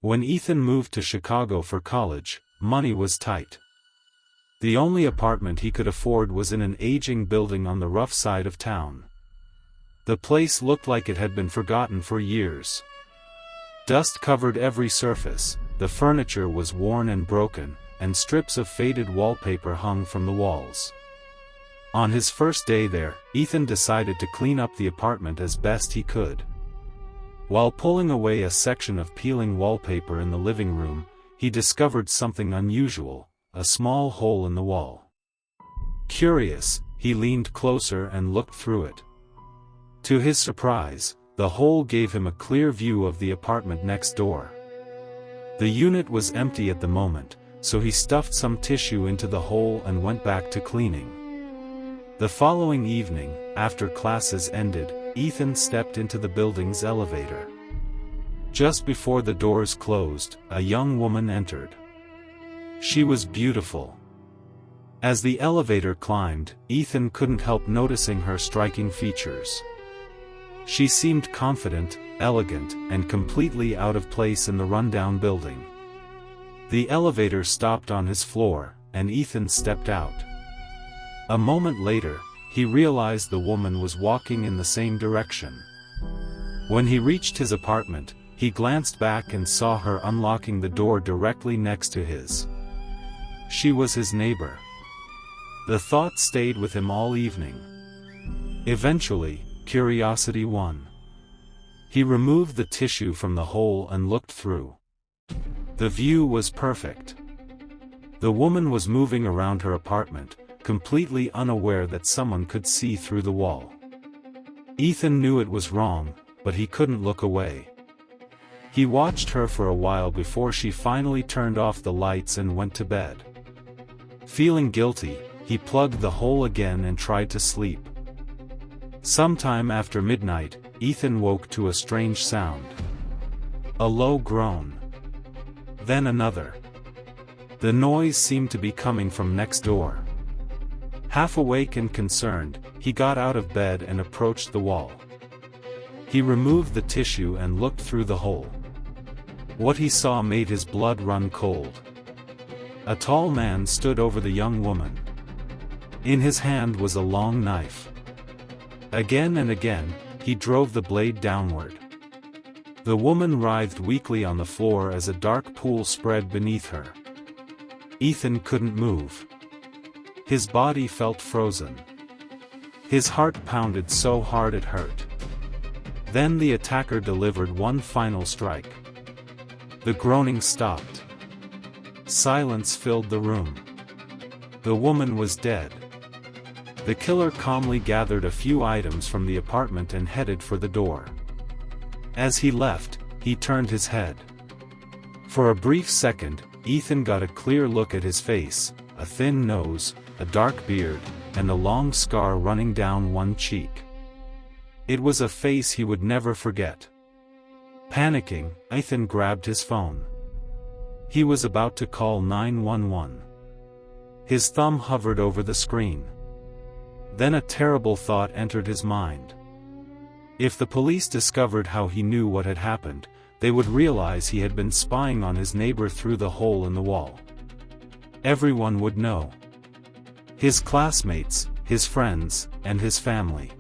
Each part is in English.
When Ethan moved to Chicago for college, money was tight. The only apartment he could afford was in an aging building on the rough side of town. The place looked like it had been forgotten for years. Dust covered every surface, the furniture was worn and broken, and strips of faded wallpaper hung from the walls. On his first day there, Ethan decided to clean up the apartment as best he could. While pulling away a section of peeling wallpaper in the living room, he discovered something unusual, a small hole in the wall. Curious, he leaned closer and looked through it. To his surprise, the hole gave him a clear view of the apartment next door. The unit was empty at the moment, so he stuffed some tissue into the hole and went back to cleaning. The following evening, after classes ended, Ethan stepped into the building's elevator. Just before the doors closed, a young woman entered. She was beautiful. As the elevator climbed, Ethan couldn't help noticing her striking features. She seemed confident, elegant, and completely out of place in the rundown building. The elevator stopped on his floor, and Ethan stepped out. A moment later, he realized the woman was walking in the same direction. When he reached his apartment, he glanced back and saw her unlocking the door directly next to his. She was his neighbor. The thought stayed with him all evening. Eventually, curiosity won. He removed the tissue from the hole and looked through. The view was perfect. The woman was moving around her apartment, completely unaware that someone could see through the wall. Ethan knew it was wrong, but he couldn't look away. He watched her for a while before she finally turned off the lights and went to bed. Feeling guilty, he plugged the hole again and tried to sleep. Sometime after midnight, Ethan woke to a strange sound. A low groan. Then another. The noise seemed to be coming from next door. Half awake and concerned, he got out of bed and approached the wall. He removed the tissue and looked through the hole. What he saw made his blood run cold. A tall man stood over the young woman. In his hand was a long knife. Again and again, he drove the blade downward. The woman writhed weakly on the floor as a dark pool spread beneath her. Ethan couldn't move. His body felt frozen. His heart pounded so hard it hurt. Then the attacker delivered one final strike. The groaning stopped. Silence filled the room. The woman was dead. The killer calmly gathered a few items from the apartment and headed for the door. As he left, he turned his head. For a brief second, Ethan got a clear look at his face, a thin nose, a dark beard, and a long scar running down one cheek. It was a face he would never forget. Panicking, Ethan grabbed his phone. He was about to call 911. His thumb hovered over the screen. Then a terrible thought entered his mind. If the police discovered how he knew what had happened, they would realize he had been spying on his neighbor through the hole in the wall. Everyone would know. His classmates, his friends, and his family.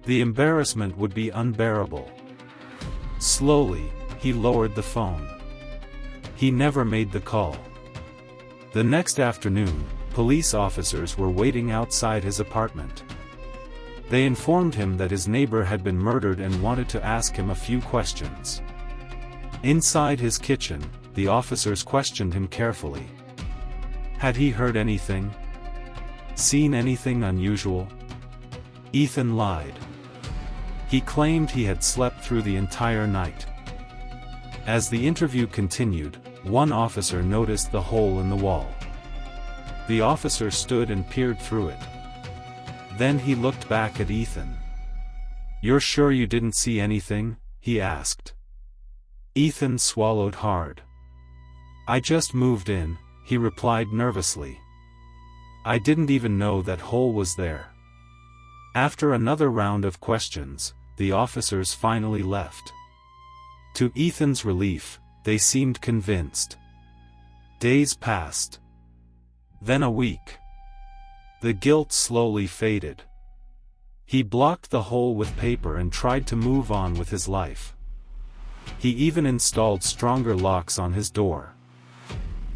The embarrassment would be unbearable. Slowly, he lowered the phone. He never made the call. The next afternoon, police officers were waiting outside his apartment. They informed him that his neighbor had been murdered and wanted to ask him a few questions. Inside his kitchen, the officers questioned him carefully. Had he heard anything? Seen anything unusual? Ethan lied. He claimed he had slept through the entire night. As the interview continued, one officer noticed the hole in the wall. The officer stood and peered through it. Then he looked back at Ethan. "You're sure you didn't see anything?" he asked. Ethan swallowed hard. "I just moved in," he replied nervously. "I didn't even know that hole was there." After another round of questions, the officers finally left. To Ethan's relief, They seemed convinced. Days passed. Then a week. The guilt slowly faded. He blocked the hole with paper and tried to move on with his life. He even installed stronger locks on his door.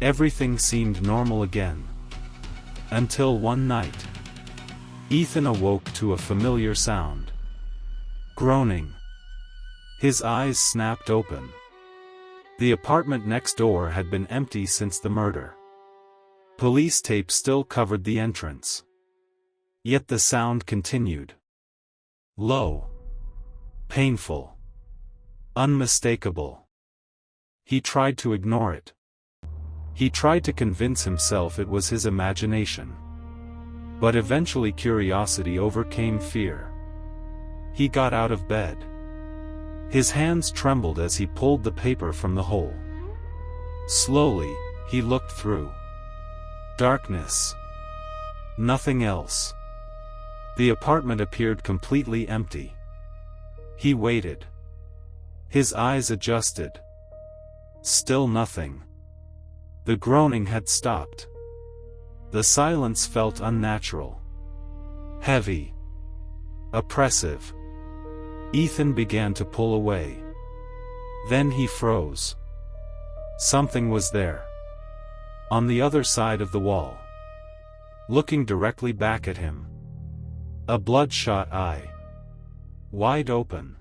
Everything seemed normal again. Until one night. Ethan awoke to a familiar sound. Groaning. His eyes snapped open. The apartment next door had been empty since the murder. Police tape still covered the entrance. Yet the sound continued. Low. Painful. Unmistakable. He tried to ignore it. He tried to convince himself it was his imagination. But eventually curiosity overcame fear. He got out of bed. His hands trembled as he pulled the paper from the hole. Slowly, he looked through. Darkness. Nothing else. The apartment appeared completely empty. He waited. His eyes adjusted. Still nothing. The groaning had stopped. The silence felt unnatural. Heavy. Oppressive. Ethan began to pull away. Then he froze. Something was there. On the other side of the wall. Looking directly back at him. A bloodshot eye. Wide open.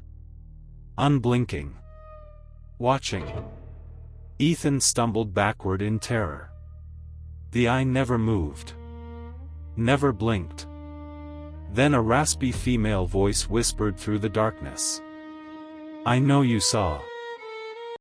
Unblinking. Watching. Ethan stumbled backward in terror. The eye never moved. Never blinked. Then a raspy female voice whispered through the darkness. "I know you saw."